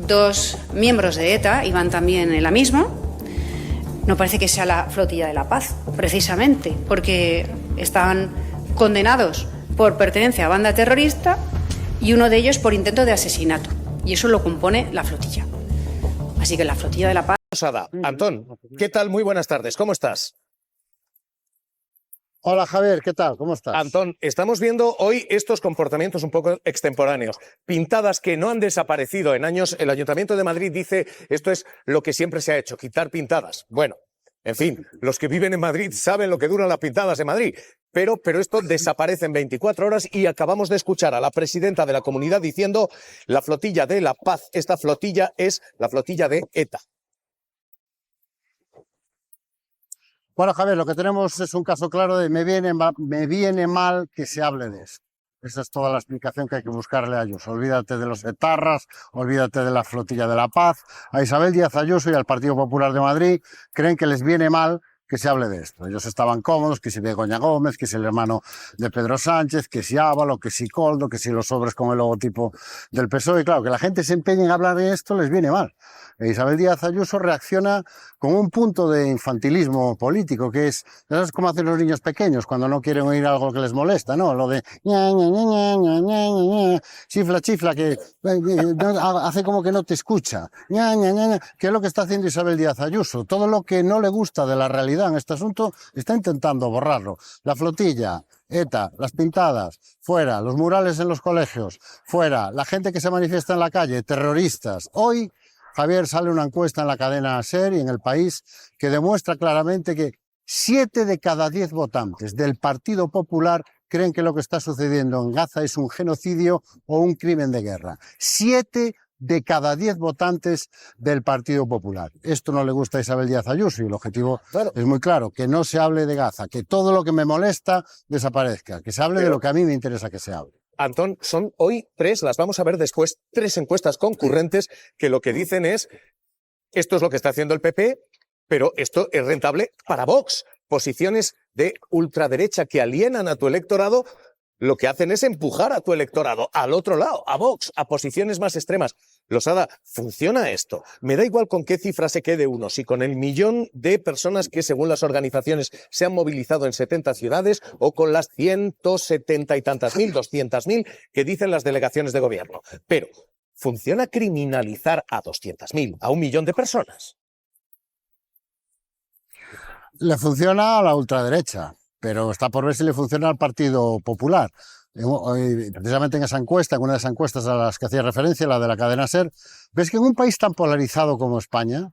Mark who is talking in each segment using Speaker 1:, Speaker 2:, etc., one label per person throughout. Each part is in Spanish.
Speaker 1: dos miembros de ETA iban también en la misma. No parece que sea la Flotilla de la Paz, precisamente, porque están condenados por pertenencia a banda terrorista y uno de ellos por intento de asesinato. Y eso lo compone la flotilla. Así que la Flotilla de la Paz...
Speaker 2: Antón, ¿qué tal? Muy buenas tardes, ¿cómo estás?
Speaker 3: Hola Javier, ¿qué tal? ¿Cómo estás?
Speaker 2: Antón, estamos viendo hoy estos comportamientos un poco extemporáneos. Pintadas que no han desaparecido en años. El Ayuntamiento de Madrid dice esto es lo que siempre se ha hecho, quitar pintadas. Bueno, en fin, los que viven en Madrid saben lo que duran las pintadas en Madrid. Pero esto desaparece en 24 horas y acabamos de escuchar a la presidenta de la comunidad diciendo la Flotilla de la Paz, esta flotilla es la flotilla de ETA.
Speaker 3: Bueno, Javier, lo que tenemos es un caso claro de me viene mal que se hable de eso. Esa es toda la explicación que hay que buscarle a Ayuso. Olvídate de los etarras, olvídate de la Flotilla de la Paz. A Isabel Díaz Ayuso y al Partido Popular de Madrid creen que les viene mal que se hable de esto. Ellos estaban cómodos, que si Begoña Gómez, que si el hermano de Pedro Sánchez, que si Ábalos, que si Koldo, que si los sobres con el logotipo del PSOE. Y claro, que la gente se empeñe en hablar de esto les viene mal. E Isabel Díaz Ayuso reacciona con un punto de infantilismo político, que es, ¿sabes cómo hacen los niños pequeños cuando no quieren oír algo que les molesta? ¿No? Lo de ña, ña, ña, ña, ña, ña, ña, chifla, chifla, que hace como que no te escucha. Ña, ña, ña, ña. ¿Qué es lo que está haciendo Isabel Díaz Ayuso? Todo lo que no le gusta de la realidad en este asunto está intentando borrarlo. La flotilla, ETA, las pintadas, fuera, los murales en los colegios, fuera, la gente que se manifiesta en la calle, terroristas. Hoy, Javier, sale una encuesta en la cadena SER y en El País que demuestra claramente que 7 de cada 10 votantes del Partido Popular creen que lo que está sucediendo en Gaza es un genocidio o un crimen de guerra. 7 de cada 10 votantes del Partido Popular. Esto no le gusta a Isabel Díaz Ayuso y el objetivo es muy claro, que no se hable de Gaza, que todo lo que me molesta desaparezca, que se hable de lo que a mí me interesa que se hable.
Speaker 2: Antón, son hoy 3, las vamos a ver después, 3 encuestas concurrentes que lo que dicen es esto es lo que está haciendo el PP, pero esto es rentable para Vox. Posiciones de ultraderecha que alienan a tu electorado, lo que hacen es empujar a tu electorado al otro lado, a Vox, a posiciones más extremas. Losada, ¿funciona esto? Me da igual con qué cifra se quede uno, si con el millón de personas que según las organizaciones se han movilizado en 70 ciudades o con las 170 y tantas mil, 200.000 que dicen las delegaciones de gobierno. Pero, ¿funciona criminalizar a 200.000, a 1 millón de personas?
Speaker 3: Le funciona a la ultraderecha, pero está por ver si le funciona al Partido Popular. Precisamente en esa encuesta, en una de esas encuestas a las que hacía referencia, la de la cadena SER, ves que en un país tan polarizado como España,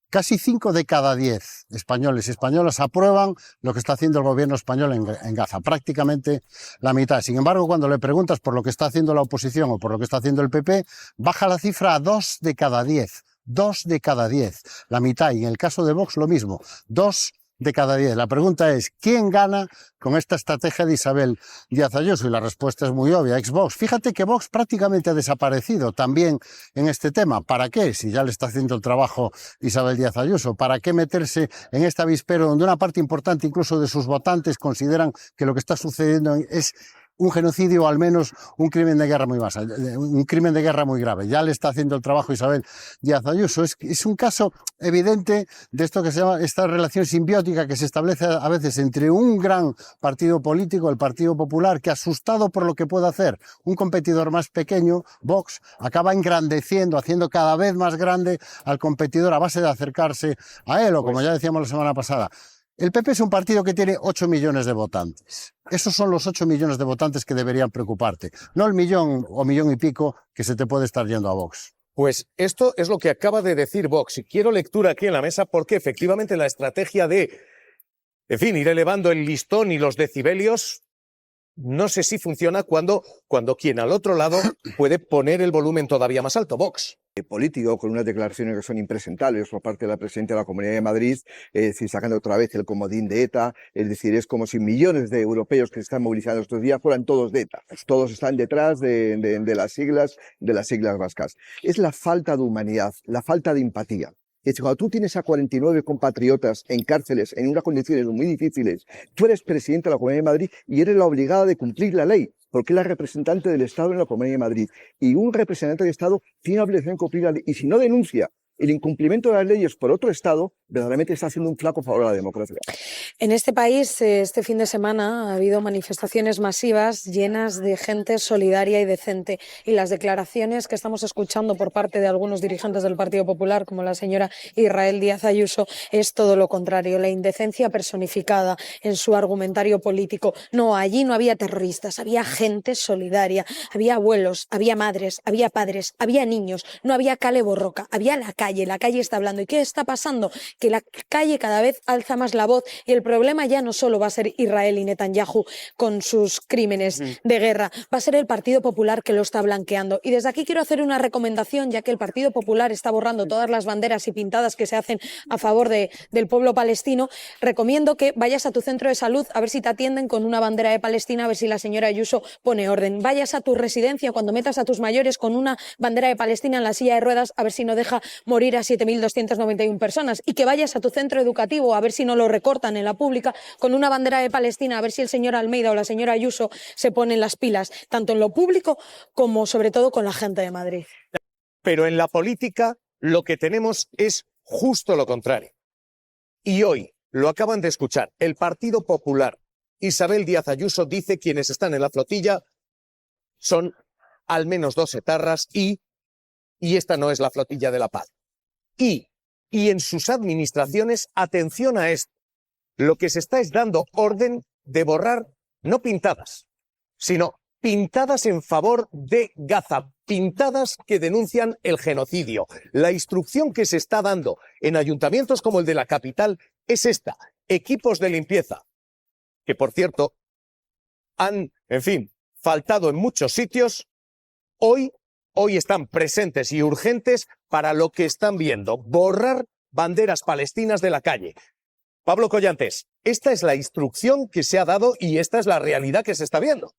Speaker 3: casi 5 de cada 10 españoles y españolas aprueban lo que está haciendo el gobierno español en Gaza, prácticamente la mitad. Sin embargo, cuando le preguntas por lo que está haciendo la oposición o por lo que está haciendo el PP, baja la cifra a 2 de cada 10. 2 de cada 10, la mitad. Y en el caso de Vox lo mismo, 2 de cada 10. La pregunta es, ¿quién gana con esta estrategia de Isabel Díaz Ayuso? Y la respuesta es muy obvia, ex-Vox. Fíjate que Vox prácticamente ha desaparecido también en este tema. ¿Para qué? Si ya le está haciendo el trabajo Isabel Díaz Ayuso. ¿Para qué meterse en este avispero donde una parte importante incluso de sus votantes consideran que lo que está sucediendo es un genocidio o al menos un crimen de guerra un crimen de guerra muy grave? Ya le está haciendo el trabajo Isabel Díaz Ayuso. Es un caso evidente de esto que se llama esta relación simbiótica que se establece a veces entre un gran partido político, el Partido Popular, que asustado por lo que puede hacer un competidor más pequeño, Vox, acaba engrandeciendo, haciendo cada vez más grande al competidor a base de acercarse a él, o como ya decíamos la semana pasada. El PP es un partido que tiene 8 millones de votantes. Esos son los 8 millones de votantes que deberían preocuparte, no el millón o millón y pico que se te puede estar yendo a Vox.
Speaker 2: Pues esto es lo que acaba de decir Vox. Y quiero lectura aquí en la mesa porque efectivamente la estrategia de, en fin, ir elevando el listón y los decibelios, no sé si funciona cuando quien al otro lado puede poner el volumen todavía más alto, Vox.
Speaker 4: Político, con unas declaraciones que son impresentables por parte de la presidenta de la Comunidad de Madrid, es decir, sacando otra vez el comodín de ETA, es decir, es como si millones de europeos que se están movilizando estos días fueran todos de ETA, todos están detrás de las siglas vascas. Es la falta de humanidad, la falta de empatía. Que cuando tú tienes a 49 compatriotas en cárceles, en unas condiciones muy difíciles, tú eres presidente de la Comunidad de Madrid y eres la obligada de cumplir la ley, porque es la representante del Estado en la Comunidad de Madrid. Y un representante del Estado tiene la obligación de cumplir la ley. Y si no denuncia el incumplimiento de las leyes por otro Estado, verdaderamente está haciendo un flaco favor a la democracia.
Speaker 5: En este país, este fin de semana, ha habido manifestaciones masivas llenas de gente solidaria y decente. Y las declaraciones que estamos escuchando por parte de algunos dirigentes del Partido Popular, como la señora Israel Díaz Ayuso, es todo lo contrario. La indecencia personificada en su argumentario político. No, allí no había terroristas, había gente solidaria. Había abuelos, había madres, había padres, había niños. No había cale borroca, había la calle está hablando. ¿Y qué está pasando? Que la calle cada vez alza más la voz y el problema ya no solo va a ser Israel y Netanyahu con sus crímenes de guerra, va a ser el Partido Popular que lo está blanqueando. Y desde aquí quiero hacer una recomendación, ya que el Partido Popular está borrando todas las banderas y pintadas que se hacen a favor del pueblo palestino. Recomiendo que vayas a tu centro de salud a ver si te atienden con una bandera de Palestina, a ver si la señora Ayuso pone orden. Vayas a tu residencia cuando metas a tus mayores con una bandera de Palestina en la silla de ruedas, a ver si no deja morir a 7.291 personas, y que vayas a tu centro educativo a ver si no lo recortan en la pública con una bandera de Palestina, a ver si el señor Almeida o la señora Ayuso se ponen las pilas, tanto en lo público como sobre todo con la gente de Madrid.
Speaker 2: Pero en la política lo que tenemos es justo lo contrario. Y hoy lo acaban de escuchar, el Partido Popular, Isabel Díaz Ayuso, dice quienes están en la flotilla son al menos 2 etarras y esta no es la flotilla de la paz. Y en sus administraciones, atención a esto, lo que se está es dando orden de borrar, no pintadas, sino pintadas en favor de Gaza, pintadas que denuncian el genocidio. La instrucción que se está dando en ayuntamientos como el de la capital es esta: equipos de limpieza, que por cierto han, faltado en muchos sitios, hoy están presentes y urgentes para lo que están viendo: borrar banderas palestinas de la calle. Pablo Collantes, esta es la instrucción que se ha dado y esta es la realidad que se está viendo.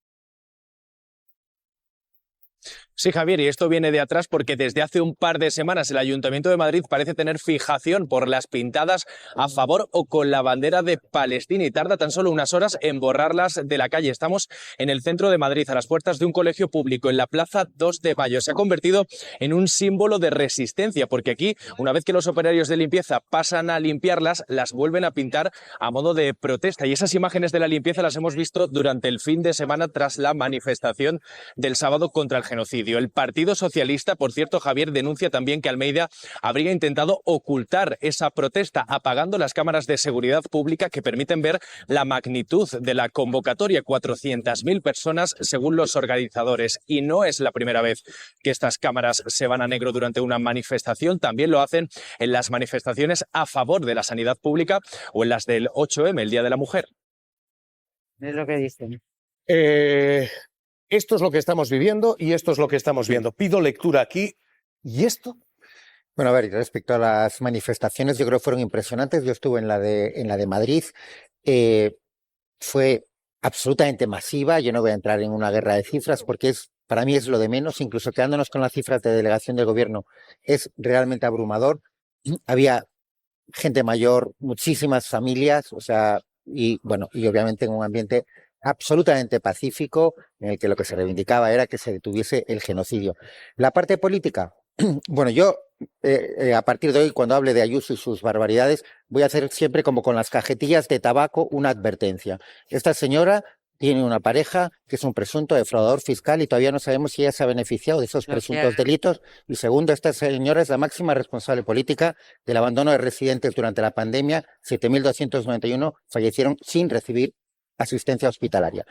Speaker 6: Sí, Javier, y esto viene de atrás porque desde hace un par de semanas el Ayuntamiento de Madrid parece tener fijación por las pintadas a favor o con la bandera de Palestina y tarda tan solo unas horas en borrarlas de la calle. Estamos en el centro de Madrid, a las puertas de un colegio público, en la Plaza 2 de Mayo. Se ha convertido en un símbolo de resistencia porque aquí, una vez que los operarios de limpieza pasan a limpiarlas, las vuelven a pintar a modo de protesta. Y esas imágenes de la limpieza las hemos visto durante el fin de semana tras la manifestación del sábado contra el genocidio. El Partido Socialista, por cierto, Javier, denuncia también que Almeida habría intentado ocultar esa protesta apagando las cámaras de seguridad pública que permiten ver la magnitud de la convocatoria, 400.000 personas según los organizadores. Y no es la primera vez que estas cámaras se van a negro durante una manifestación, también lo hacen en las manifestaciones a favor de la sanidad pública o en las del 8M, el Día de la Mujer.
Speaker 7: Es lo que dicen.
Speaker 2: Esto es lo que estamos viviendo y esto es lo que estamos viendo. Pido lectura aquí. ¿Y esto?
Speaker 7: Bueno, a ver, respecto a las manifestaciones, yo creo que fueron impresionantes. Yo estuve en la de Madrid. Fue absolutamente masiva. Yo no voy a entrar en una guerra de cifras porque para mí es lo de menos. Incluso quedándonos con las cifras de delegación del gobierno, es realmente abrumador. Había gente mayor, muchísimas familias, y obviamente en un ambiente absolutamente pacífico, en el que lo que se reivindicaba era que se detuviese el genocidio. La parte política, bueno, yo a partir de hoy, cuando hable de Ayuso y sus barbaridades, voy a hacer siempre, como con las cajetillas de tabaco, una advertencia. Esta señora tiene una pareja que es un presunto defraudador fiscal y todavía no sabemos si ella se ha beneficiado de esos presuntos delitos. Y segundo, esta señora es la máxima responsable política del abandono de residentes durante la pandemia. 7.291 fallecieron sin recibir asistencia hospitalaria.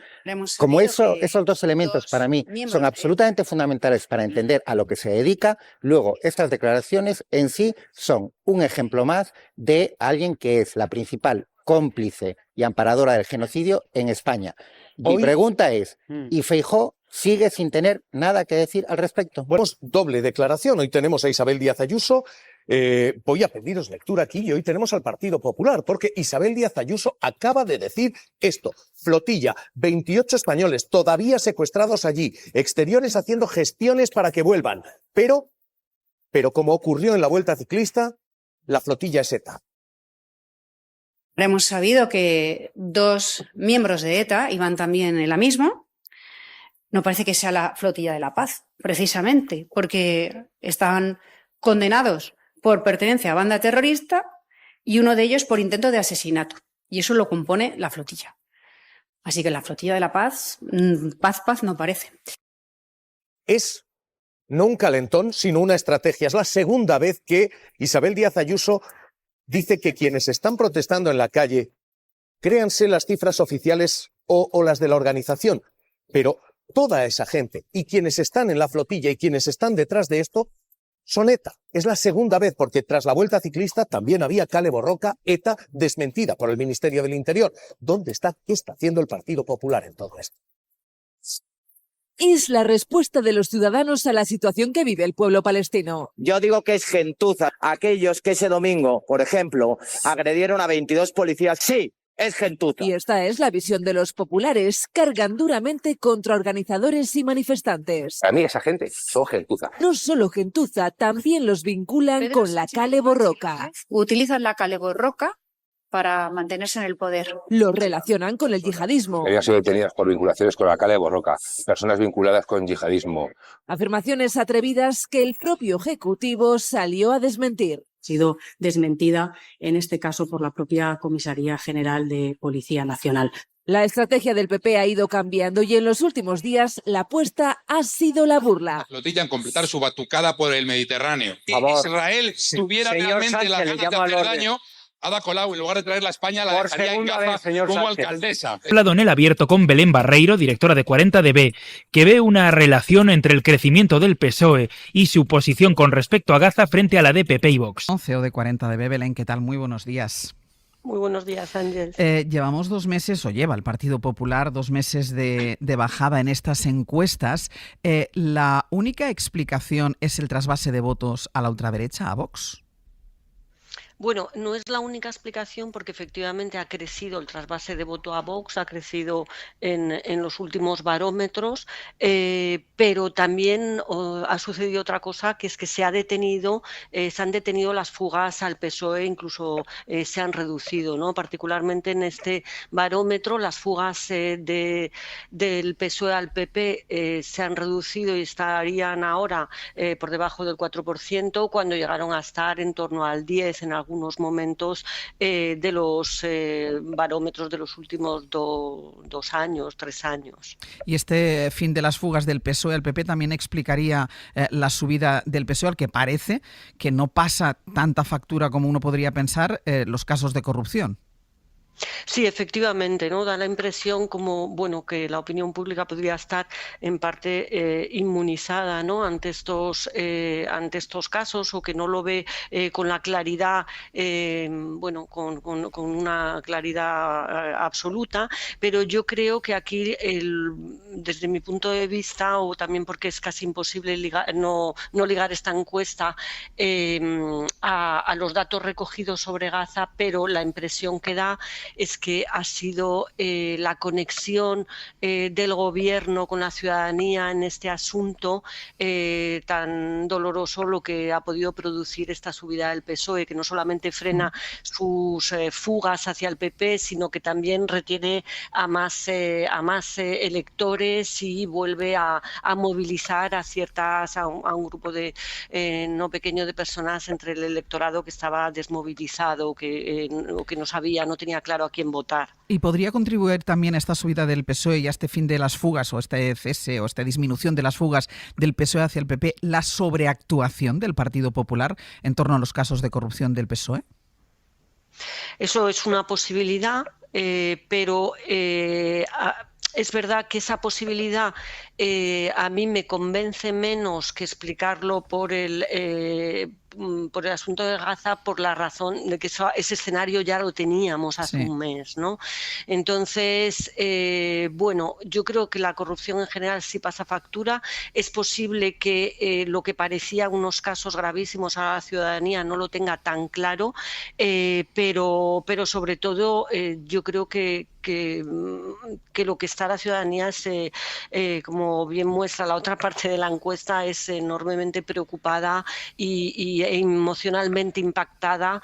Speaker 7: Como esos 2 elementos para mí son absolutamente fundamentales para entender a lo que se dedica, luego estas declaraciones en sí son un ejemplo más de alguien que es la principal cómplice y amparadora del genocidio en España. Mi pregunta es, ¿y Feijóo sigue sin tener nada que decir al respecto?
Speaker 2: Bueno, doble declaración. Hoy tenemos a Isabel Díaz Ayuso. Voy a pediros lectura aquí y hoy tenemos al Partido Popular porque Isabel Díaz Ayuso acaba de decir esto: flotilla, 28 españoles todavía secuestrados allí, exteriores haciendo gestiones para que vuelvan, pero como ocurrió en la Vuelta Ciclista, la flotilla es ETA.
Speaker 1: Hemos sabido que 2 miembros de ETA iban también en la misma. No parece que sea la flotilla de la paz, precisamente, porque están condenados por pertenencia a banda terrorista y uno de ellos por intento de asesinato. Y eso lo compone la flotilla. Así que la flotilla de la paz, paz no parece.
Speaker 2: Es no un calentón, sino una estrategia. Es la segunda vez que Isabel Díaz Ayuso dice que quienes están protestando en la calle, créanse las cifras oficiales o las de la organización, pero toda esa gente y quienes están en la flotilla y quienes están detrás de esto son ETA. Es la segunda vez, porque tras la Vuelta Ciclista también había Kale Borroka, ETA, desmentida por el Ministerio del Interior. ¿Dónde está? ¿Qué está haciendo el Partido Popular en todo esto?
Speaker 8: Es la respuesta de los ciudadanos a la situación que vive el pueblo palestino.
Speaker 9: Yo digo que es gentuza. Aquellos que ese domingo, por ejemplo, agredieron a 22 policías, sí, es gentuza.
Speaker 8: Y esta es la visión de los populares, cargan duramente contra organizadores y manifestantes.
Speaker 10: Para mí esa gente son gentuza.
Speaker 8: No solo gentuza, también los vinculan con la Kale Borroka.
Speaker 1: Utilizan la Kale Borroka para mantenerse en el poder.
Speaker 8: Los relacionan con el yihadismo.
Speaker 10: Habían sido detenidas por vinculaciones con la Kale Borroka, personas vinculadas con yihadismo.
Speaker 8: Afirmaciones atrevidas que el propio Ejecutivo salió a desmentir.
Speaker 11: Ha sido desmentida, en este caso, por la propia Comisaría General de Policía Nacional.
Speaker 8: La estrategia del PP ha ido cambiando y en los últimos días la apuesta ha sido la burla.
Speaker 12: La flotilla en completar su batucada por el Mediterráneo. Si Israel tuviera realmente la ganas de hacer daño, Ada Colau, en lugar de traerla a España, la dejaría en Gaza como alcaldesa.
Speaker 13: He hablado en el abierto con Belén Barreiro, directora de 40DB, que ve una relación entre el crecimiento del PSOE y su posición con respecto a Gaza frente a la de PP y Vox.
Speaker 14: CEO de 40DB, Belén, ¿qué tal? Muy buenos días.
Speaker 15: Muy buenos días, Ángel.
Speaker 14: Llevamos 2 meses, o lleva el Partido Popular 2 meses de bajada en estas encuestas. ¿La única explicación es el trasvase de votos a la ultraderecha, a Vox?
Speaker 15: Bueno, no es la única explicación porque efectivamente ha crecido el trasvase de voto a Vox, ha crecido en los últimos barómetros, pero también ha sucedido otra cosa, que es que se han detenido las fugas al PSOE, incluso se han reducido, ¿no? Particularmente en este barómetro las fugas del PSOE al PP se han reducido y estarían ahora por debajo del 4%, cuando llegaron a estar en torno al 10% en algunos momentos de los barómetros de los últimos 2 años, 3 años.
Speaker 14: Y este fin de las fugas del PSOE al PP también explicaría la subida del PSOE, al que parece que no pasa tanta factura como uno podría pensar los casos de corrupción.
Speaker 15: Sí, efectivamente, ¿no? Da la impresión como, bueno, que la opinión pública podría estar en parte inmunizada, ¿no? ante estos casos, o que no lo ve con la claridad, con una claridad absoluta, pero yo creo que aquí, desde mi punto de vista, o también porque es casi imposible no ligar esta encuesta a los datos recogidos sobre Gaza, pero la impresión que da es que ha sido la conexión del gobierno con la ciudadanía en este asunto tan doloroso lo que ha podido producir esta subida del PSOE, que no solamente frena sus fugas hacia el PP, sino que también retiene a más electores y vuelve a movilizar a un grupo no pequeño de personas entre el electorado que estaba desmovilizado, que no tenía claro a quién votar.
Speaker 14: ¿Y podría contribuir también a esta subida del PSOE y a este fin de las fugas, o este cese, o esta disminución de las fugas del PSOE hacia el PP, la sobreactuación del Partido Popular en torno a los casos de corrupción del PSOE?
Speaker 15: Eso es una posibilidad, pero es verdad que esa posibilidad a mí me convence menos que explicarlo por el asunto de Gaza, por la razón de que ese escenario ya lo teníamos hace un mes, ¿no? Entonces, yo creo que la corrupción en general sí pasa factura. Es posible que lo que parecía unos casos gravísimos a la ciudadanía no lo tenga tan claro, pero sobre todo yo creo que lo que está la ciudadanía es, como bien muestra la otra parte de la encuesta, es enormemente preocupada y y emocionalmente impactada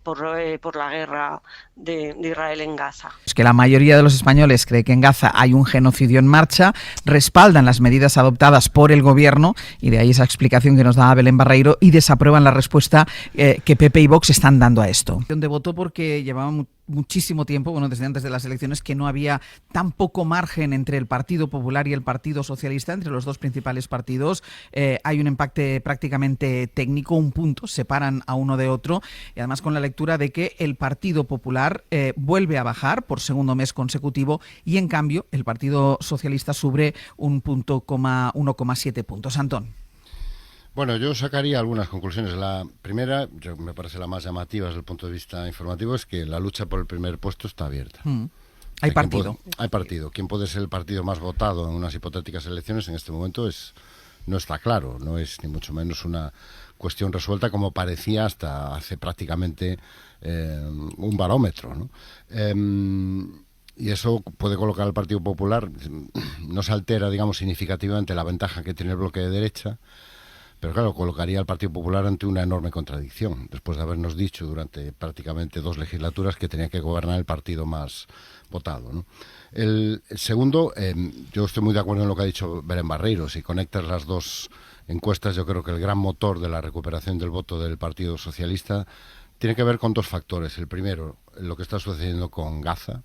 Speaker 15: por la guerra de Israel en Gaza.
Speaker 14: Es que la mayoría de los españoles cree que en Gaza hay un genocidio en marcha, respaldan las medidas adoptadas por el gobierno, y de ahí esa explicación que nos daba Belén Barreiro, y desaprueban la respuesta que PP y Vox están dando a esto. De voto porque llevaba muchísimo tiempo, bueno, desde antes de las elecciones, que no había tan poco margen entre el Partido Popular y el Partido Socialista, entre los dos principales partidos. Hay un empate prácticamente técnico, un punto, separan a uno de otro, y además con la lectura de que el Partido Popular vuelve a bajar por segundo mes consecutivo, y en cambio el Partido Socialista sube 1,7 puntos. Antón.
Speaker 3: Bueno, yo sacaría algunas conclusiones. La primera, me parece la más llamativa desde el punto de vista informativo, es que la lucha por el primer puesto está abierta.
Speaker 14: Hay partido.
Speaker 3: Hay partido. ¿Quién puede ser el partido más votado en unas hipotéticas elecciones en este momento? No está claro, no es ni mucho menos una cuestión resuelta como parecía hasta hace prácticamente un barómetro, ¿no? Y eso puede colocar al Partido Popular, no se altera, digamos, significativamente la ventaja que tiene el bloque de derecha, pero claro, colocaría al Partido Popular ante una enorme contradicción, después de habernos dicho durante prácticamente 2 legislaturas que tenía que gobernar el partido más votado, ¿no? El segundo, yo estoy muy de acuerdo en lo que ha dicho Belén Barreiro. Si conectas las dos encuestas, yo creo que el gran motor de la recuperación del voto del Partido Socialista tiene que ver con 2 factores. El primero, lo que está sucediendo con Gaza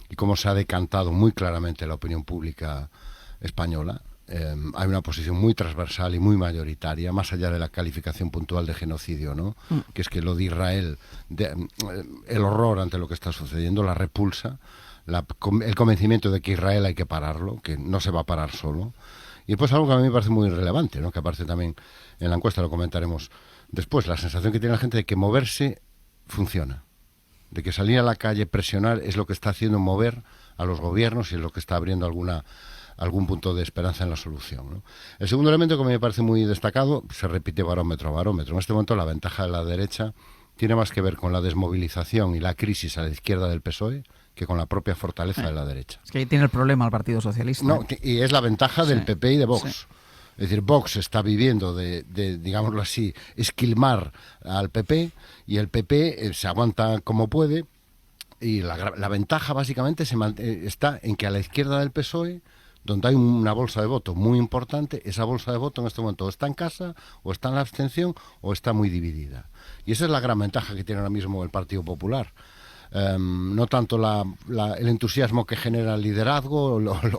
Speaker 3: y cómo se ha decantado muy claramente la opinión pública española. Hay una posición muy transversal y muy mayoritaria, más allá de la calificación puntual de genocidio, ¿no? Que es que lo de Israel, el horror ante lo que está sucediendo, la repulsa, el convencimiento de que Israel hay que pararlo, que no se va a parar solo. Y después algo que a mí me parece muy relevante, ¿no? Que aparece también en la encuesta, lo comentaremos después, la sensación que tiene la gente de que moverse funciona, de que salir a la calle, presionar, es lo que está haciendo mover a los gobiernos y es lo que está abriendo algún punto de esperanza en la solución, ¿no? El segundo elemento que me parece muy destacado, se repite barómetro a barómetro. En este momento la ventaja de la derecha tiene más que ver con la desmovilización y la crisis a la izquierda del PSOE que con la propia fortaleza de la derecha.
Speaker 14: Es que ahí tiene el problema el Partido Socialista.
Speaker 3: No, y es la ventaja del PP y de Vox.
Speaker 14: Sí.
Speaker 3: Es decir, Vox está viviendo de, digámoslo así, esquilmar al PP, y el PP se aguanta como puede, y la ventaja básicamente está en que a la izquierda del PSOE, donde hay una bolsa de voto muy importante, esa bolsa de voto en este momento o está en casa, o está en la abstención, o está muy dividida. Y esa es la gran ventaja que tiene ahora mismo el Partido Popular. No tanto el entusiasmo que genera el liderazgo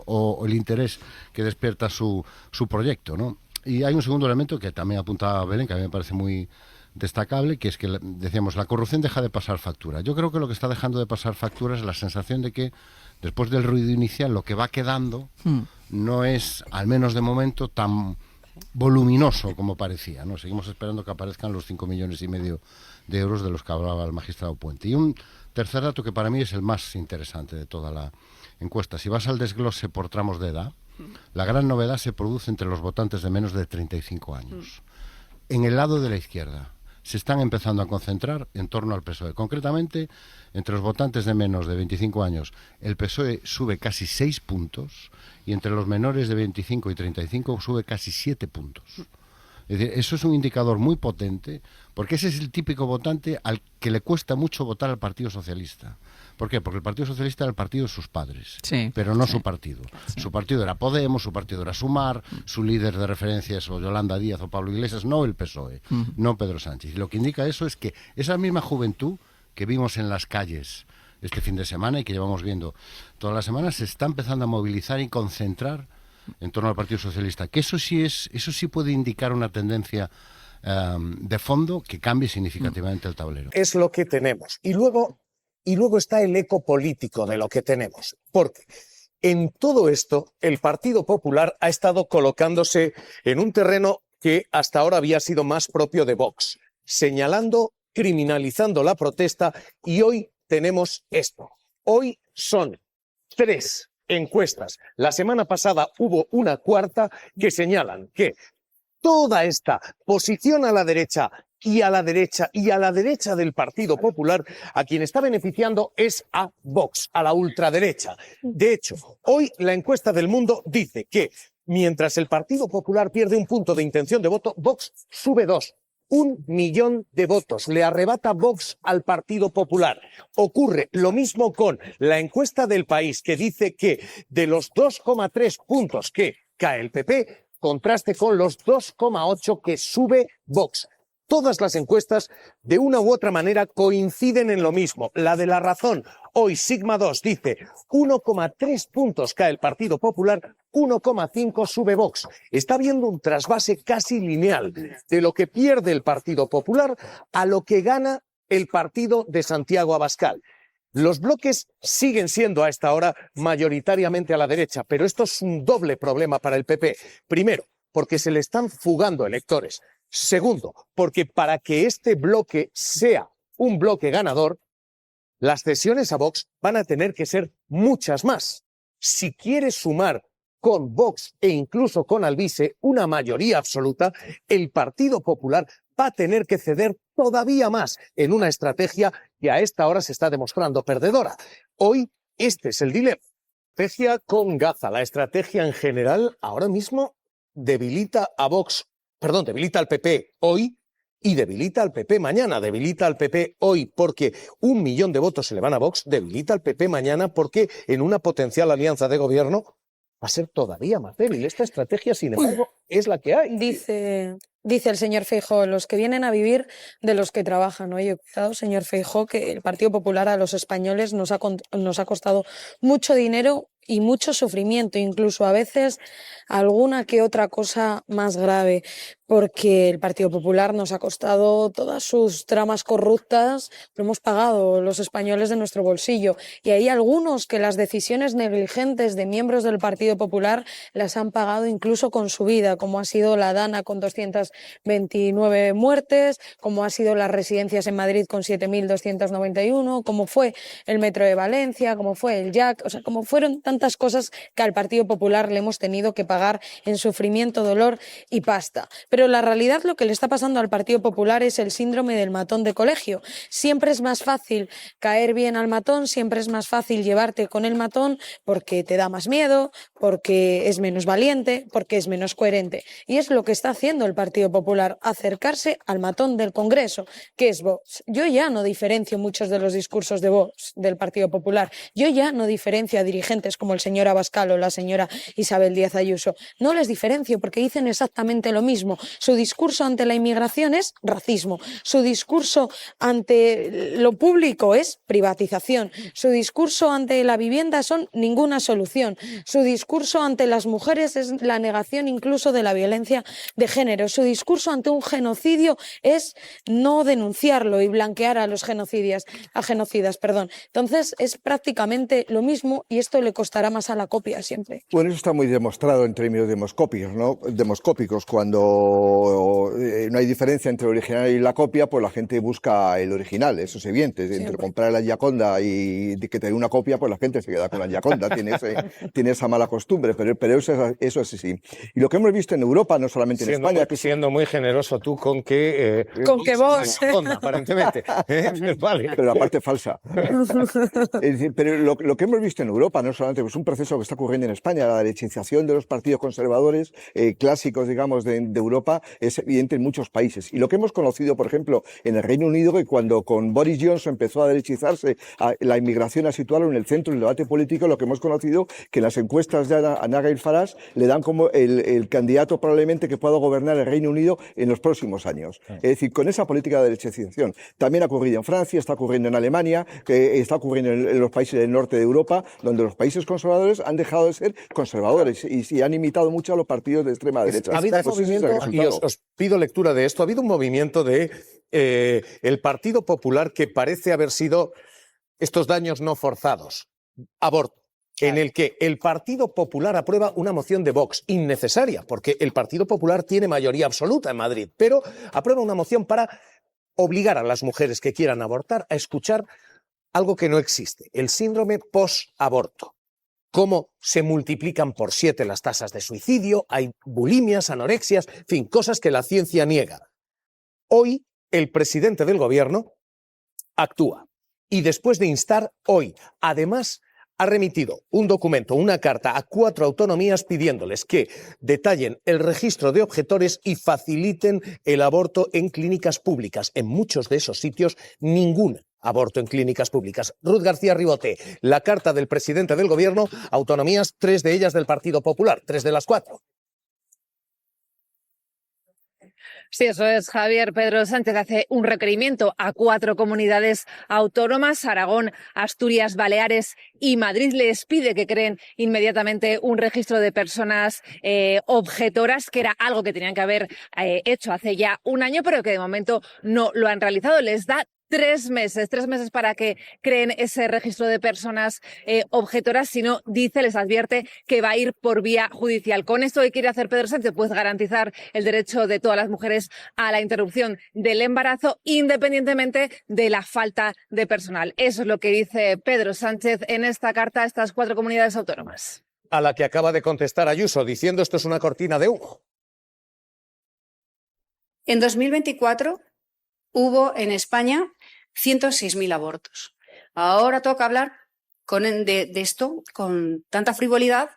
Speaker 3: o el interés que despierta su proyecto, ¿no? Y hay un segundo elemento que también apuntaba Belén, que a mí me parece muy destacable, que es que, decíamos, la corrupción deja de pasar factura. Yo creo que lo que está dejando de pasar factura es la sensación de que después del ruido inicial lo que va quedando no es, al menos de momento, tan voluminoso como parecía, ¿no? Seguimos esperando que aparezcan los 5,5 millones de euros de los que hablaba el magistrado Puente. Y un tercer dato que para mí es el más interesante de toda la encuesta. Si vas al desglose por tramos de edad, la gran novedad se produce entre los votantes de menos de 35 años. En el lado de la izquierda se están empezando a concentrar en torno al PSOE. Concretamente, entre los votantes de menos de 25 años, el PSOE sube casi 6 puntos, y entre los menores de 25 y 35 sube casi 7 puntos. Es decir, eso es un indicador muy potente, porque ese es el típico votante al que le cuesta mucho votar al Partido Socialista. ¿Por qué? Porque el Partido Socialista era el partido de sus padres, pero no su partido. Su partido era Podemos, su partido era Sumar, su líder de referencia es o Yolanda Díaz o Pablo Iglesias, no el PSOE, no Pedro Sánchez. Y lo que indica eso es que esa misma juventud que vimos en las calles este fin de semana y que llevamos viendo todas las semanas, se está empezando a movilizar y concentrar en torno al Partido Socialista, que eso sí puede indicar una tendencia de fondo que cambie significativamente el tablero.
Speaker 2: Es lo que tenemos. Y luego está el eco político de lo que tenemos. Porque en todo esto, el Partido Popular ha estado colocándose en un terreno que hasta ahora había sido más propio de Vox, señalando, criminalizando la protesta, y hoy tenemos esto. Hoy son 3 encuestas. La semana pasada hubo una cuarta que señalan que toda esta posición a la derecha y a la derecha y a la derecha del Partido Popular, a quien está beneficiando es a Vox, a la ultraderecha. De hecho, hoy la encuesta del Mundo dice que mientras el Partido Popular pierde un punto de intención de voto, Vox sube 2. 1 millón de votos le arrebata Vox al Partido Popular. Ocurre lo mismo con la encuesta del País, que dice que de los 2,3 puntos que cae el PP, contraste con los 2,8 que sube Vox. Todas las encuestas, de una u otra manera, coinciden en lo mismo. La de La Razón, hoy Sigma 2 dice 1,3 puntos cae el Partido Popular, 1,5 sube Vox. Está habiendo un trasvase casi lineal de lo que pierde el Partido Popular a lo que gana el partido de Santiago Abascal. Los bloques siguen siendo a esta hora mayoritariamente a la derecha, pero esto es un doble problema para el PP. Primero, porque se le están fugando electores. Segundo, porque para que este bloque sea un bloque ganador, las cesiones a Vox van a tener que ser muchas más. Si quiere sumar con Vox e incluso con Alvise una mayoría absoluta, el Partido Popular va a tener que ceder todavía más en una estrategia que a esta hora se está demostrando perdedora. Hoy este es el dilema. Estrategia con Gaza, la estrategia en general ahora mismo debilita a Vox. Perdón, debilita al PP hoy y debilita al PP mañana. Debilita al PP hoy porque 1 millón de votos se le van a Vox, debilita al PP mañana porque en una potencial alianza de gobierno va a ser todavía más débil. Esta estrategia, sin embargo, es la que hay.
Speaker 5: Dice el señor Feijóo, los que vienen a vivir de los que trabajan. Oye, cuidado, señor Feijóo, que el Partido Popular a los españoles nos ha costado mucho dinero y mucho sufrimiento, incluso a veces alguna que otra cosa más grave, porque el Partido Popular nos ha costado todas sus tramas corruptas, lo hemos pagado los españoles de nuestro bolsillo, y hay algunos que las decisiones negligentes de miembros del Partido Popular las han pagado incluso con su vida, como ha sido la Dana con 229 muertes, como ha sido las residencias en Madrid con 7.291, como fue el Metro de Valencia, como fue el Jack, o sea, como fueron tantas cosas que al Partido Popular le hemos tenido que pagar en sufrimiento, dolor y pasta. Pero la realidad, lo que le está pasando al Partido Popular es el síndrome del matón de colegio. Siempre es más fácil caer bien al matón, siempre es más fácil llevarte con el matón porque te da más miedo, porque es menos valiente, porque es menos coherente. Y es lo que está haciendo el Partido Popular, acercarse al matón del Congreso, que es Vox. Yo ya no diferencio muchos de los discursos de Vox, del Partido Popular. Yo ya no diferencio a dirigentes como el señor Abascal o la señora Isabel Díaz Ayuso. No les diferencio porque dicen exactamente lo mismo. Su discurso ante la inmigración es racismo. Su discurso ante lo público es privatización. Su discurso ante la vivienda son ninguna solución. Su discurso ante las mujeres es la negación incluso de la violencia de género. Su discurso ante un genocidio es no denunciarlo y blanquear a los genocidas. Entonces es prácticamente lo mismo y esto le costará más a la copia siempre.
Speaker 4: Bueno, eso está muy demostrado en términos demoscópicos, ¿no? Demoscópicos. Cuando no hay diferencia entre el original y la copia, pues la gente busca el original, eso es evidente. Entre comprar la Gioconda y que te dé una copia, pues la gente se queda con la Gioconda, tiene esa mala costumbre, pero eso es así. Y lo que hemos visto en Europa, no solamente en España...
Speaker 2: Siendo muy generoso tú con que...
Speaker 5: vos...
Speaker 2: Gioconda, aparentemente. Vale.
Speaker 4: Pero la parte falsa. Es decir, pero lo que hemos visto en Europa, no solamente es un proceso que está ocurriendo en España, la derechización de los partidos conservadores clásicos, digamos, de Europa, es evidente en muchos países. Y lo que hemos conocido, por ejemplo, en el Reino Unido, que cuando con Boris Johnson empezó a derechizarse la inmigración, a situarlo en el centro del debate político, lo que hemos conocido que en las encuestas de Nigel Farage le dan como el candidato probablemente que pueda gobernar el Reino Unido en los próximos años. Es decir, con esa política de derechización. También ha ocurrido en Francia, está ocurriendo en Alemania, que está ocurriendo en los países del norte de Europa, donde los países conservadores han dejado de ser conservadores y han imitado mucho a los partidos de extrema derecha.
Speaker 2: Ha habido movimiento, y os pido lectura de esto, ha habido un movimiento de el Partido Popular que parece haber sido estos daños no forzados, aborto, en el que el Partido Popular aprueba una moción de Vox innecesaria, porque el Partido Popular tiene mayoría absoluta en Madrid, pero aprueba una moción para obligar a las mujeres que quieran abortar a escuchar algo que no existe, el síndrome post-aborto. Cómo se multiplican por 7 las tasas de suicidio, hay bulimias, anorexias, en fin, cosas que la ciencia niega. Hoy el presidente del gobierno actúa y después de instar hoy, además, ha remitido un documento, una carta a 4 autonomías pidiéndoles que detallen el registro de objetores y faciliten el aborto en clínicas públicas. En muchos de esos sitios, ningún aborto en clínicas públicas. Ruth García Riboté, la carta del presidente del Gobierno, autonomías, 3 de ellas del Partido Popular, 3 de las 4.
Speaker 16: Sí, eso es, Javier. Pedro Sánchez hace un requerimiento a 4 comunidades autónomas, Aragón, Asturias, Baleares y Madrid. Les pide que creen inmediatamente un registro de personas objetoras, que era algo que tenían que haber hecho hace ya un año, pero que de momento no lo han realizado. Les da 3 meses para que creen ese registro de personas objetoras. Si no, dice, les advierte que va a ir por vía judicial. Con esto, ¿qué quiere hacer Pedro Sánchez? Pues garantizar el derecho de todas las mujeres a la interrupción del embarazo, independientemente de la falta de personal. Eso es lo que dice Pedro Sánchez en esta carta a estas 4 comunidades autónomas.
Speaker 2: A la que acaba de contestar Ayuso, diciendo esto es una cortina de humo.
Speaker 1: En 2024 hubo en España 106.000 abortos. Ahora toca hablar de esto con tanta frivolidad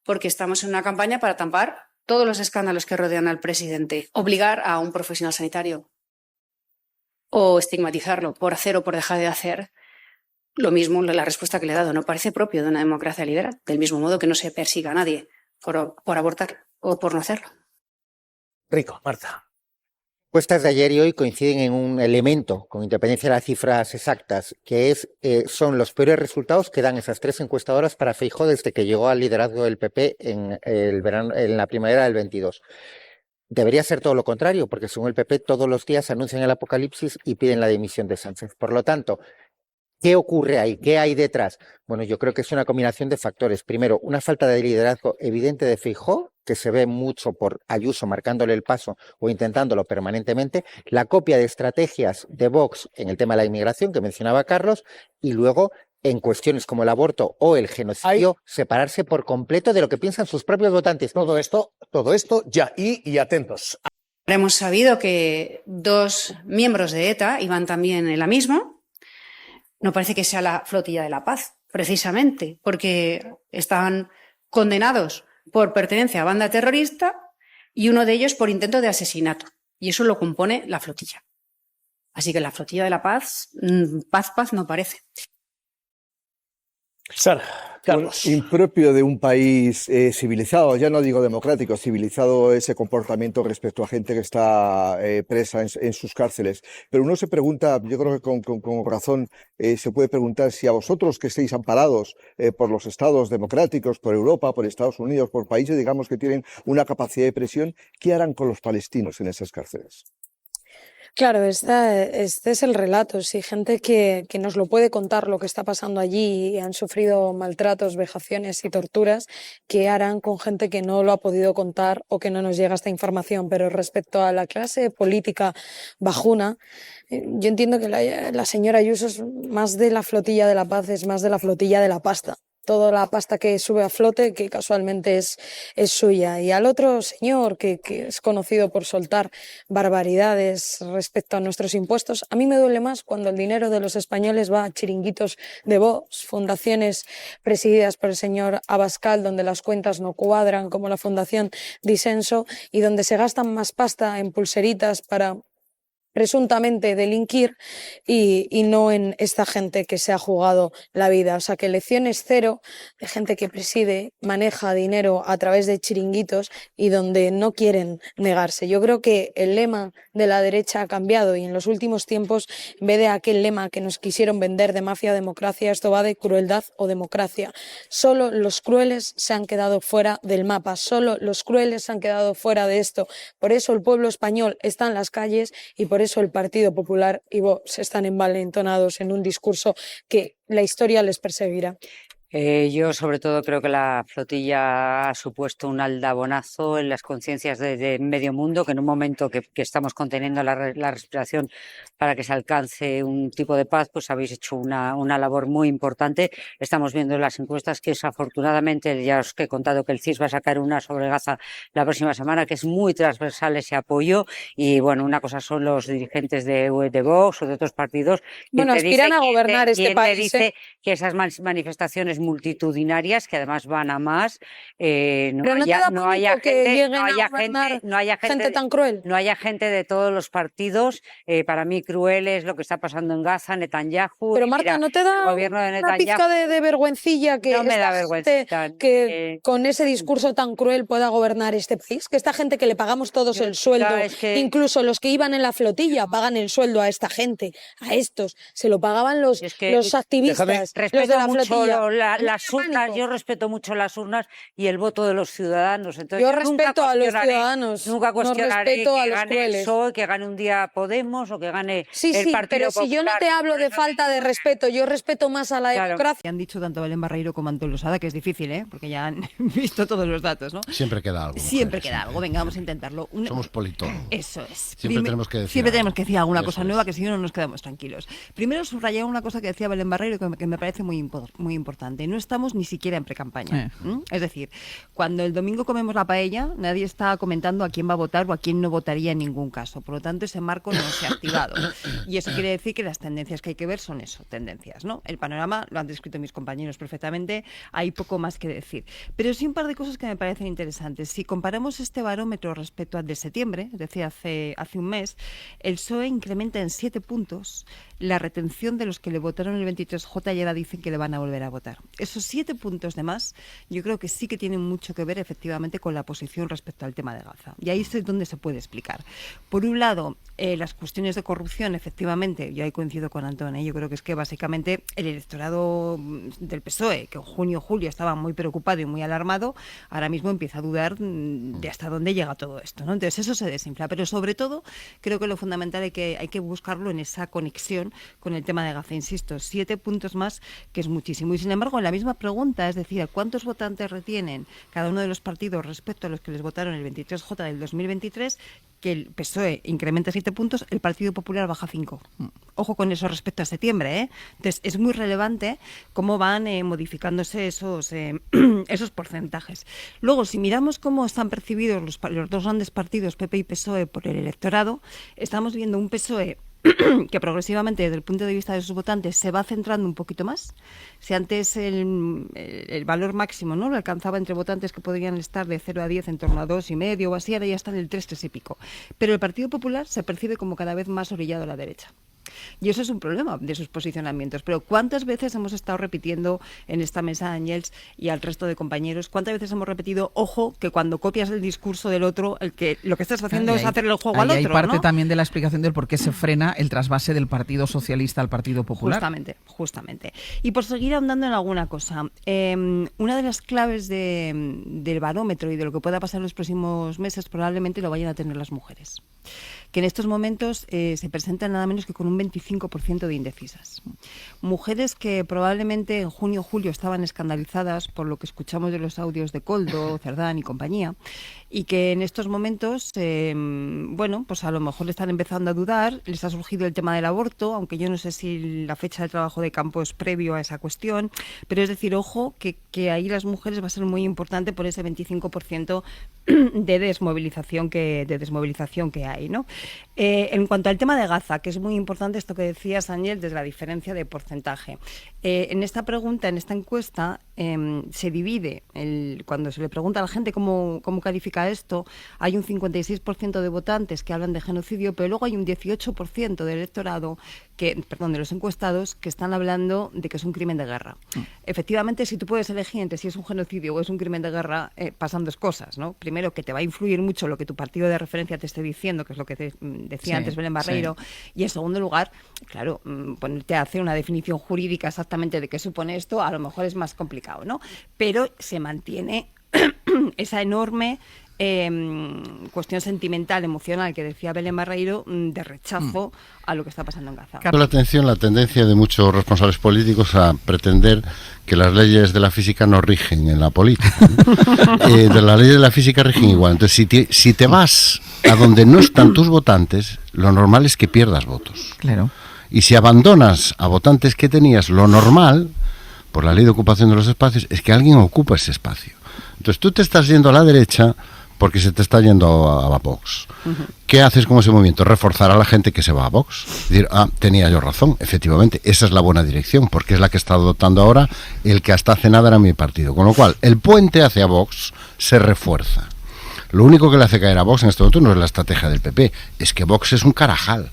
Speaker 1: porque estamos en una campaña para tampar todos los escándalos que rodean al presidente. Obligar a un profesional sanitario o estigmatizarlo por hacer o por dejar de hacer. Lo mismo, la respuesta que le he dado no parece propio de una democracia liberal, del mismo modo que no se persiga a nadie por abortar o por no hacerlo.
Speaker 2: Rico, Marta.
Speaker 7: Encuestas de ayer y hoy coinciden en un elemento, con independencia de las cifras exactas, que son los peores resultados que dan esas 3 encuestadoras para Feijóo desde que llegó al liderazgo del PP en la primavera del 22. Debería ser todo lo contrario, porque según el PP todos los días anuncian el apocalipsis y piden la dimisión de Sánchez. Por lo tanto, ¿qué ocurre ahí? ¿Qué hay detrás? Bueno, yo creo que es una combinación de factores. Primero, una falta de liderazgo evidente de Feijóo, que se ve mucho por Ayuso marcándole el paso o intentándolo permanentemente, la copia de estrategias de Vox en el tema de la inmigración que mencionaba Carlos, y luego en cuestiones como el aborto o el genocidio, separarse por completo de lo que piensan sus propios votantes.
Speaker 2: Todo esto ya, y atentos.
Speaker 1: Hemos sabido que 2 miembros de ETA iban también en la misma. No parece que sea la flotilla de la paz, precisamente, porque están condenados por pertenencia a banda terrorista y uno de ellos por intento de asesinato. Y eso lo compone la flotilla. Así que la flotilla de la paz, paz no parece.
Speaker 2: Sara, Carlos.
Speaker 4: Impropio de un país civilizado, ya no digo democrático, civilizado, ese comportamiento respecto a gente que está presa en sus cárceles. Pero uno se pregunta, yo creo que con razón, se puede preguntar si a vosotros que estéis amparados por los estados democráticos, por Europa, por Estados Unidos, por países, digamos, que tienen una capacidad de presión, ¿qué harán con los palestinos en esas cárceles?
Speaker 5: Claro, este es el relato. Si gente que nos lo puede contar lo que está pasando allí y han sufrido maltratos, vejaciones y torturas, ¿qué harán con gente que no lo ha podido contar o que no nos llega esta información? Pero respecto a la clase política bajuna, yo entiendo que la señora Ayuso es más de la flotilla de la paz, es más de la flotilla de la pasta. Toda la pasta que sube a flote, que casualmente es suya. Y al otro señor, que es conocido por soltar barbaridades respecto a nuestros impuestos, a mí me duele más cuando el dinero de los españoles va a chiringuitos de Vox, fundaciones presididas por el señor Abascal, donde las cuentas no cuadran, como la Fundación Disenso, y donde se gastan más pasta en pulseritas para presuntamente delinquir y no en esta gente que se ha jugado la vida. O sea, que lecciones cero de gente que preside, maneja dinero a través de chiringuitos y donde no quieren negarse. Yo creo que el lema de la derecha ha cambiado y en los últimos tiempos, en vez de aquel lema que nos quisieron vender de mafia o democracia, esto va de crueldad o democracia. Solo los crueles se han quedado fuera del mapa, solo los crueles se han quedado fuera de esto. Por eso el pueblo español está en las calles y por eso el Partido Popular y Vox están envalentonados en un discurso que la historia les perseguirá.
Speaker 17: Yo sobre todo creo que la flotilla ha supuesto un aldabonazo en las conciencias de medio mundo, que en un momento que estamos conteniendo la respiración para que se alcance un tipo de paz, pues habéis hecho una labor muy importante. Estamos viendo en las encuestas que desafortunadamente, ya os he contado que el CIS va a sacar una sobre Gaza la próxima semana, que es muy transversal ese apoyo, y bueno, una cosa son los dirigentes de Vox o de otros partidos.
Speaker 5: Bueno, aspiran a gobernar este país.
Speaker 17: Dice que esas manifestaciones manifestaciones multitudinarias que además van a más,
Speaker 5: Pero no te da pánico que lleguen a gobernar gente tan cruel.
Speaker 17: No haya gente de todos los partidos. Para mí cruel es lo que está pasando en Gaza, Netanyahu.
Speaker 5: Pero Marta, ¿no te da una pizca de vergüencilla que
Speaker 17: no me da
Speaker 5: gente que con ese discurso tan cruel pueda gobernar este país? Que esta gente que le pagamos todos el sueldo, incluso los que iban en la flotilla pagan el sueldo a esta gente, a estos, se lo pagaban los activistas, los de la flotilla.
Speaker 17: Las urnas, yo respeto mucho las urnas y el voto de los ciudadanos. Entonces,
Speaker 5: yo respeto a los ciudadanos,
Speaker 17: nunca cuestionaré
Speaker 5: respeto
Speaker 17: que
Speaker 5: a los
Speaker 17: gane
Speaker 5: crueles.
Speaker 17: el PSOE, que gane un día Podemos o que gane el Partido
Speaker 5: pero
Speaker 17: Popular.
Speaker 5: si yo no te hablo de falta de respeto, yo respeto más a la democracia.
Speaker 18: Han dicho tanto Belén Barreiro como Antón Losada que es difícil, porque ya han visto todos los datos, ¿no?
Speaker 3: Siempre queda algo.
Speaker 18: Siempre queda algo. Venga, vamos a intentarlo.
Speaker 3: Somos politólogos.
Speaker 18: Eso es.
Speaker 3: Siempre tenemos que
Speaker 18: decir alguna cosa nueva, que si no, no nos quedamos tranquilos. Primero, subrayar una cosa que decía Belén Barreiro que me parece muy importante. No estamos ni siquiera en precampaña. Es decir, cuando el domingo comemos la paella, nadie está comentando a quién va a votar o a quién no votaría en ningún caso. Por lo tanto, ese marco no se ha activado. Y eso quiere decir que las tendencias que hay que ver son eso, tendencias, ¿no? El panorama lo han descrito mis compañeros perfectamente, hay poco más que decir. Pero sí un par de cosas que me parecen interesantes. Si comparamos este barómetro respecto al de septiembre, es decir, hace un mes, el PSOE incrementa en 7 puntos la retención de los que le votaron el 23J y ahora dicen que le van a volver a votar. Esos 7 puntos de más, yo creo que sí que tienen mucho que ver efectivamente con la posición respecto al tema de Gaza. Y ahí es donde se puede explicar. Por un lado, las cuestiones de corrupción, efectivamente, yo ahí coincido con Antón, yo creo que es que básicamente el electorado del PSOE, que en junio, julio estaba muy preocupado y muy alarmado, ahora mismo empieza a dudar de hasta dónde llega todo esto, ¿no? Entonces eso se desinfla, pero sobre todo creo que lo fundamental hay que buscarlo en esa conexión con el tema de Gaza, insisto, 7 puntos más, que es muchísimo. Y sin embargo, en la misma pregunta, es decir, ¿cuántos votantes retienen cada uno de los partidos respecto a los que les votaron el 23J del 2023? Que el PSOE incrementa 7 puntos, el Partido Popular baja 5. Ojo con eso respecto a septiembre, Entonces, es muy relevante cómo van modificándose esos porcentajes. Luego, si miramos cómo están percibidos los dos grandes partidos, PP y PSOE, por el electorado, estamos viendo un PSOE que progresivamente desde el punto de vista de sus votantes se va centrando un poquito más. Si antes el valor máximo no lo alcanzaba entre votantes que podrían estar de 0 a 10 en torno a 2,5 o así, ahora ya está en el 3 y pico. Pero el Partido Popular se percibe como cada vez más orillado a la derecha. Y eso es un problema de sus posicionamientos. Pero ¿cuántas veces hemos estado repitiendo en esta mesa, Ángels, y al resto de compañeros, cuántas veces hemos repetido, ojo, que cuando copias el discurso del otro, lo que estás haciendo es hacerle el juego al otro,
Speaker 14: hay parte
Speaker 18: ¿no?
Speaker 14: también de la explicación del por qué se frena el trasvase del Partido Socialista al Partido Popular.
Speaker 18: Justamente. Y por seguir ahondando en alguna cosa, una de las claves del barómetro y de lo que pueda pasar en los próximos meses probablemente lo vayan a tener las mujeres, que en estos momentos se presentan nada menos que con un 25% de indecisas. Mujeres que probablemente en junio o julio estaban escandalizadas por lo que escuchamos de los audios de Koldo, Cerdán y compañía, y que en estos momentos, pues a lo mejor están empezando a dudar, les ha surgido el tema del aborto, aunque yo no sé si la fecha de trabajo de campo es previo a esa cuestión, pero es decir, ojo, que ahí las mujeres va a ser muy importante por ese 25% de desmovilización que hay, ¿no? En cuanto al tema de Gaza, que es muy importante esto que decías, Ángel, desde la diferencia de porcentaje. En esta pregunta, en esta encuesta, se divide, cuando se le pregunta a la gente cómo califica esto, hay un 56% de votantes que hablan de genocidio, pero luego hay un 18% del electorado, de los encuestados, que están hablando de que es un crimen de guerra. Efectivamente, si tú puedes elegir entre si es un genocidio o es un crimen de guerra, pasan dos cosas, ¿no? Primero, que te va a influir mucho lo que tu partido de referencia te esté diciendo, que es lo que decía antes Belén Barreiro, y en segundo lugar, claro, ponerte a hacer una definición jurídica exactamente de qué supone esto, a lo mejor es más complicado, ¿no? Pero se mantiene esa enorme cuestión sentimental, emocional, que decía Belén Barreiro, de rechazo a lo que está pasando en Gaza.
Speaker 3: La atención, la tendencia de muchos responsables políticos a pretender que las leyes de la física no rigen en la política, ¿no? De las leyes de la física rigen igual. Entonces, si te vas a donde no están tus votantes, lo normal es que pierdas votos.
Speaker 14: Claro.
Speaker 3: Y si abandonas a votantes que tenías, lo normal, por la ley de ocupación de los espacios, es que alguien ocupa ese espacio. Entonces tú te estás yendo a la derecha porque se te está yendo a Vox. ¿Qué haces con ese movimiento? Reforzar a la gente que se va a Vox. Es decir, tenía yo razón, efectivamente, esa es la buena dirección, porque es la que está adoptando ahora el que hasta hace nada era mi partido. Con lo cual, el puente hacia Vox se refuerza. Lo único que le hace caer a Vox en este momento no es la estrategia del PP, es que Vox es un carajal.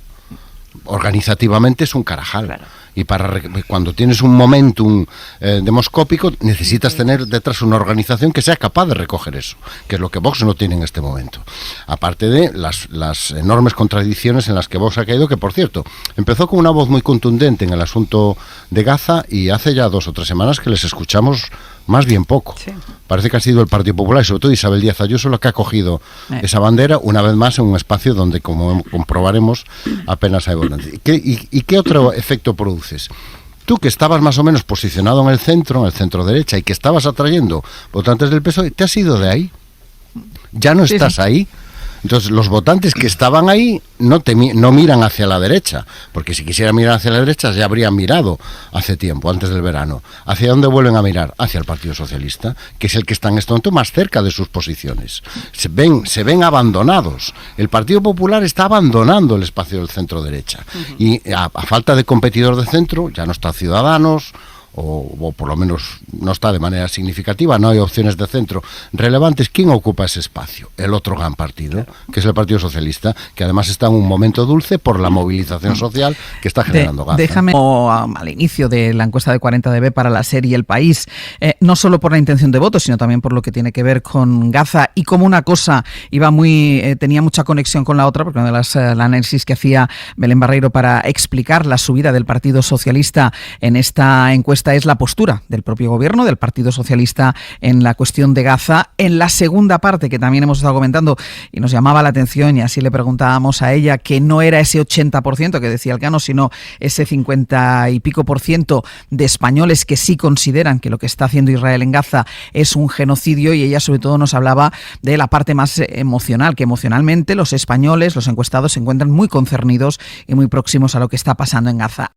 Speaker 3: Organizativamente es un carajal. Claro. Y cuando tienes un momentum demoscópico, necesitas tener detrás una organización que sea capaz de recoger eso, que es lo que Vox no tiene en este momento. Aparte de las enormes contradicciones en las que Vox ha caído, que por cierto, empezó con una voz muy contundente en el asunto de Gaza y hace ya 2 o 3 semanas que les escuchamos más bien poco. Sí. Parece que ha sido el Partido Popular y sobre todo Isabel Díaz Ayuso la que ha cogido esa bandera, una vez más en un espacio donde, como comprobaremos, apenas hay votantes. ¿Y qué otro efecto produces? Tú, que estabas más o menos posicionado en el centro derecha, y que estabas atrayendo votantes del PSOE, te has ido de ahí. Ya no estás ahí. Entonces, los votantes que estaban ahí no miran hacia la derecha, porque si quisieran mirar hacia la derecha ya habrían mirado hace tiempo, antes del verano. ¿Hacia dónde vuelven a mirar? Hacia el Partido Socialista, que es el que está en este momento más cerca de sus posiciones. Se ven abandonados. El Partido Popular está abandonando el espacio del centro derecha. Y a falta de competidor de centro, ya no está Ciudadanos, o por lo menos no está de manera significativa, no hay opciones de centro relevantes. ¿Quién ocupa ese espacio? El otro gran partido, que es el Partido Socialista, que además está en un momento dulce por la movilización social que está generando Gaza.
Speaker 14: Déjame, al inicio de la encuesta de 40DB para la serie El País, no solo por la intención de voto, sino también por lo que tiene que ver con Gaza, y como una cosa tenía mucha conexión con la otra, porque una de las análisis que hacía Belén Barreiro para explicar la subida del Partido Socialista en esta encuesta es la postura del propio gobierno, del Partido Socialista, en la cuestión de Gaza. En la segunda parte, que también hemos estado comentando y nos llamaba la atención, y así le preguntábamos a ella, que no era ese 80% que decía Elcano, sino ese 50 y pico % de españoles que sí consideran que lo que está haciendo Israel en Gaza es un genocidio, y ella sobre todo nos hablaba de la parte más emocional, que emocionalmente los españoles, los encuestados, se encuentran muy concernidos y muy próximos a lo que está pasando en Gaza.